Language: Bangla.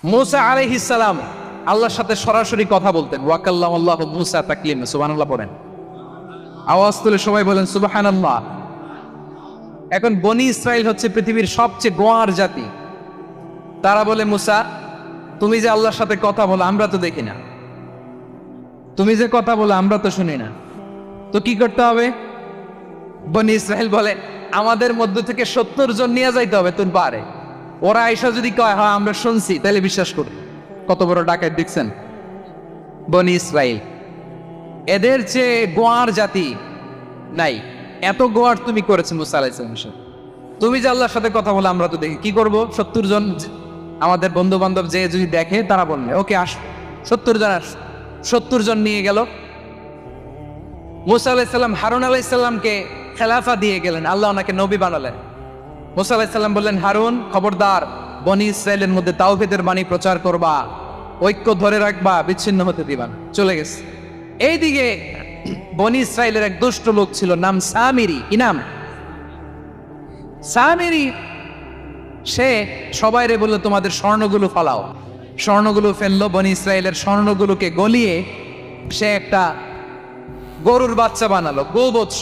মুসা আলাইহিস সালাম আল্লাহর সাথে সরাসরি কথা বলতেন। ওয়াকাল্লামাল্লাহু মুসা তাকলিমা, সুবহানাল্লাহ পড়েন। আওয়াজ তুলে সবাই বলেন সুবহানাল্লাহ। এখন বনি ইসরাইল হচ্ছে পৃথিবীর সবচেয়ে গোয়ার জাতি। তারা বলে, মুসা তুমি যে আল্লাহর সাথে কথা বলো আমরা তো দেখি না, তুমি যে কথা বলো আমরা তো শুনি না, তো কি করতে হবে? বনি ইসরাইল বলে, আমাদের মধ্য থেকে 70 জন নিয়ে যাইতে হবে তোর পারে। ওরা আইসা যদি কয় হ্যাঁ আমরা শুনছি, তাহলে বিশ্বাস করি। কত বড় ডাকাত দেখছেন বনি ইসরাইল। এদের চেয়ে গোয়ার জাতি নাই। এত গোয়ার তুমি করেছো মুসা আলাইহিস সালাম। তুমি যে আল্লাহর সাথে কথা বলে আমরা তো দেখি, কি করব? 70 জন আমাদের বন্ধু বান্ধব যে যদি দেখে তারা বলবে ওকে আস, 70 জন আস। 70 জন নিয়ে গেল। মুসা আলাইহিস সালাম হারুন আলাইহিস সালামকে খেলাফা দিয়ে গেলেন, আল্লাহ ওনাকে নবী বানালেন। মুসা আলাইহিস সালাম বললেন, হারুন খবরদার, বনি ইসরাইলের মধ্যে তাওহীদের বাণী প্রচার করবা, ঐক্য ধরে রাখবা, বিচ্ছিন্ন হতে দিবা না। চলে গেছে। এইদিকে বনি ইসরাইলের এক দুষ্ট লোক ছিল, নাম সামিরি। কি নাম? সামিরি। সে সবাইরে বলল তোমাদের স্বর্ণগুলো ফালাও। স্বর্ণগুলো ফেললো। বনি ইসরাইলের স্বর্ণগুলোকে গলিয়ে সে একটা গরুর বাচ্চা বানালো, গোবৎস।